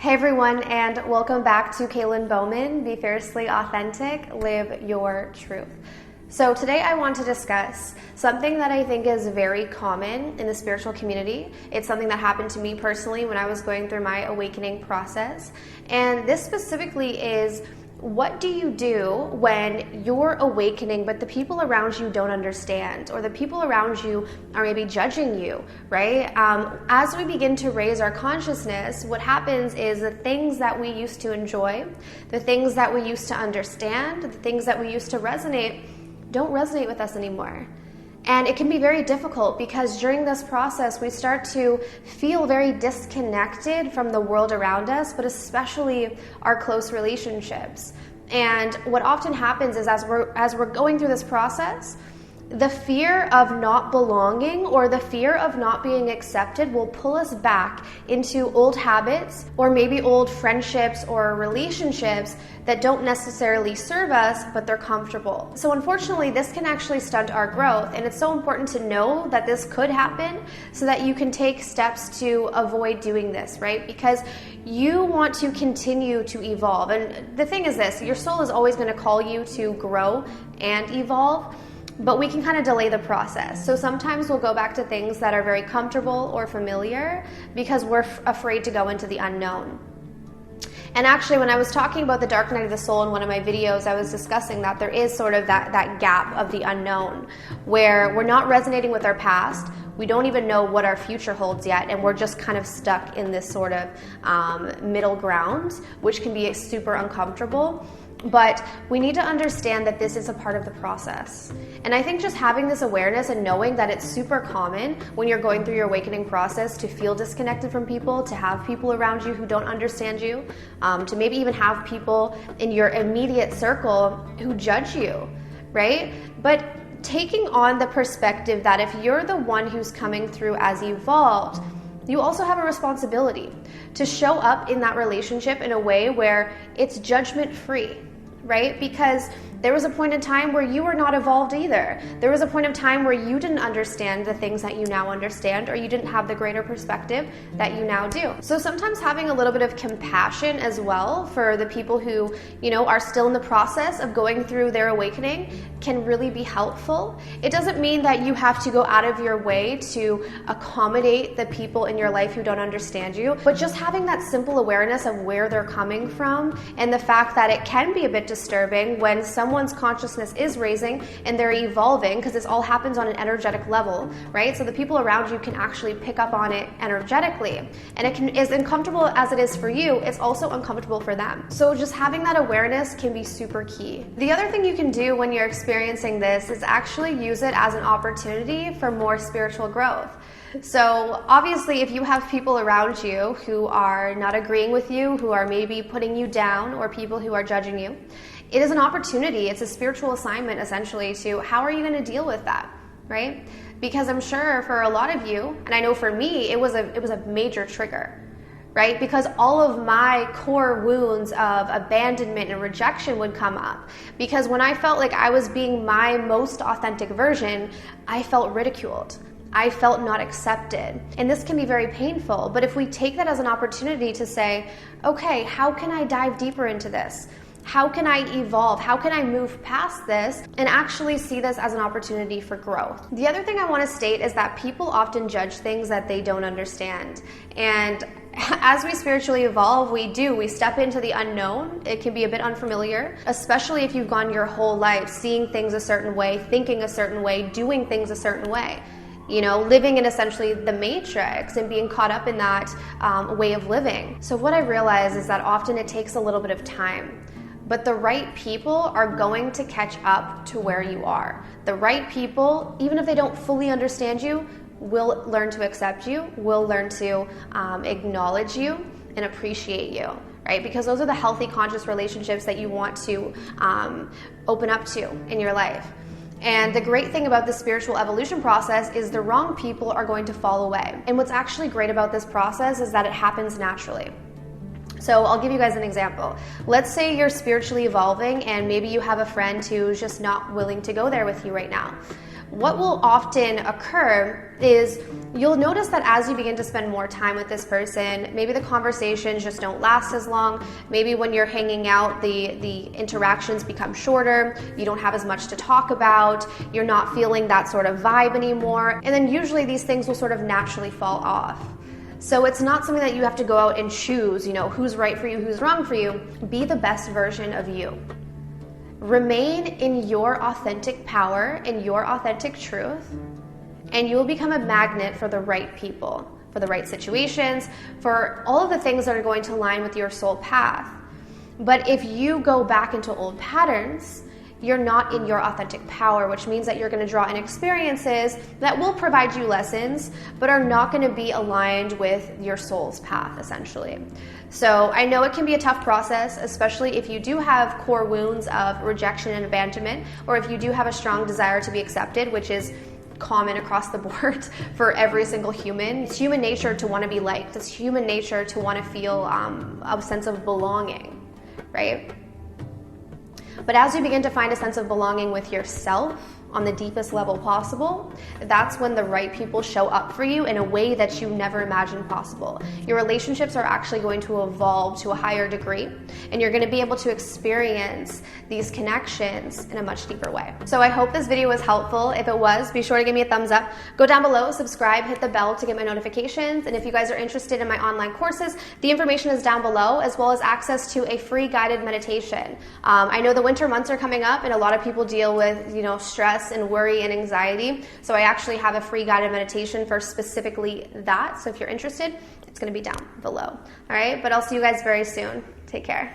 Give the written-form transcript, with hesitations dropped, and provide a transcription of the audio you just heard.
Hey everyone, and welcome back to Kaylin Bowman, Be Fiercely Authentic, Live Your Truth. So today I want to discuss something that I think is very common in the spiritual community. It's something that happened to me personally when I was going through my awakening process. And this specifically is, what do you do when you're awakening but the people around you don't understand, or the people around you are maybe judging you, right? As we begin to raise our consciousness, what happens is the things that we used to enjoy, the things that we used to understand, the things that we used to resonate, don't resonate with us anymore. And it can be very difficult because during this process, we start to feel very disconnected from the world around us, but especially our close relationships. And what often happens is as we're going through this process, the fear of not belonging or the fear of not being accepted will pull us back into old habits or maybe old friendships or relationships that don't necessarily serve us, but they're comfortable. So unfortunately, this can actually stunt our growth, and it's so important to know that this could happen so that you can take steps to avoid doing this, right? Because you want to continue to evolve. And the thing is this, your soul is always going to call you to grow and evolve, but we can kind of delay the process. So sometimes we'll go back to things that are very comfortable or familiar because we're afraid to go into the unknown. And actually, when I was talking about the dark night of the soul in one of my videos, I was discussing that there is sort of that gap of the unknown where we're not resonating with our past. We don't even know what our future holds yet, and we're just kind of stuck in this sort of middle ground, which can be super uncomfortable. But we need to understand that this is a part of the process. And I think just having this awareness and knowing that it's super common when you're going through your awakening process to feel disconnected from people, to have people around you who don't understand you, to maybe even have people in your immediate circle who judge you, right? But taking on the perspective that if you're the one who's coming through as evolved, you also have a responsibility to show up in that relationship in a way where it's judgment-free, right? Because there was a point in time where you were not evolved either. There was a point of time where you didn't understand the things that you now understand, or you didn't have the greater perspective that you now do. So sometimes having a little bit of compassion as well for the people who, are still in the process of going through their awakening can really be helpful. It doesn't mean that you have to go out of your way to accommodate the people in your life who don't understand you, but just having that simple awareness of where they're coming from and the fact that it can be a bit disturbing when someone's consciousness is raising and they're evolving, because this all happens on an energetic level, right? So the people around you can actually pick up on it energetically. And it as uncomfortable as it is for you, it's also uncomfortable for them. So just having that awareness can be super key. The other thing you can do when you're experiencing this is actually use it as an opportunity for more spiritual growth. So obviously, if you have people around you who are not agreeing with you, who are maybe putting you down, or people who are judging you, it is an opportunity. It's a spiritual assignment, essentially, to how are you going to deal with that, right? Because I'm sure for a lot of you, and I know for me, it was a major trigger, right? Because all of my core wounds of abandonment and rejection would come up. Because when I felt like I was being my most authentic version, I felt ridiculed. I felt not accepted. And this can be very painful. But if we take that as an opportunity to say, okay, how can I dive deeper into this? How can I evolve? How can I move past this and actually see this as an opportunity for growth? The other thing I want to state is that people often judge things that they don't understand. And as we spiritually evolve, we step into the unknown. It can be a bit unfamiliar, especially if you've gone your whole life seeing things a certain way, thinking a certain way, doing things a certain way. Living in essentially the matrix and being caught up in that way of living. So what I realize is that often it takes a little bit of time, but the right people are going to catch up to where you are. The right people, even if they don't fully understand you, will learn to accept you, will learn to acknowledge you and appreciate you, right? Because those are the healthy, conscious relationships that you want to open up to in your life. And the great thing about the spiritual evolution process is the wrong people are going to fall away. And what's actually great about this process is that it happens naturally. So I'll give you guys an example. Let's say you're spiritually evolving and maybe you have a friend who's just not willing to go there with you right now. what will often occur is you'll notice that as you begin to spend more time with this person, maybe the conversations just don't last as long. Maybe when you're hanging out, the interactions become shorter. You don't have as much to talk about. You're not feeling that sort of vibe anymore. And then usually these things will sort of naturally fall off. So it's not something that you have to go out and choose, who's right for you, who's wrong for you. Be the best version of you. Remain in your authentic power, in your authentic truth, and you'll become a magnet for the right people, for the right situations, for all of the things that are going to align with your soul path. But if you go back into old patterns, you're not in your authentic power, which means that you're going to draw in experiences that will provide you lessons, but are not going to be aligned with your soul's path, essentially. So I know it can be a tough process, especially if you do have core wounds of rejection and abandonment, or if you do have a strong desire to be accepted, which is common across the board for every single human. It's human nature to want to be liked. It's human nature to want to feel a sense of belonging, right? But as you begin to find a sense of belonging with yourself on the deepest level possible, that's when the right people show up for you in a way that you never imagined possible. Your relationships are actually going to evolve to a higher degree, and you're going to be able to experience these connections in a much deeper way. So I hope this video was helpful. If it was, be sure to give me a thumbs up. Go down below, subscribe, hit the bell to get my notifications. And if you guys are interested in my online courses, the information is down below, as well as access to a free guided meditation. I know the winter months are coming up, and a lot of people deal with, stress and worry and anxiety. So I actually have a free guided meditation for specifically that. So if you're interested, it's going to be down below. All right, but I'll see you guys very soon. Take care.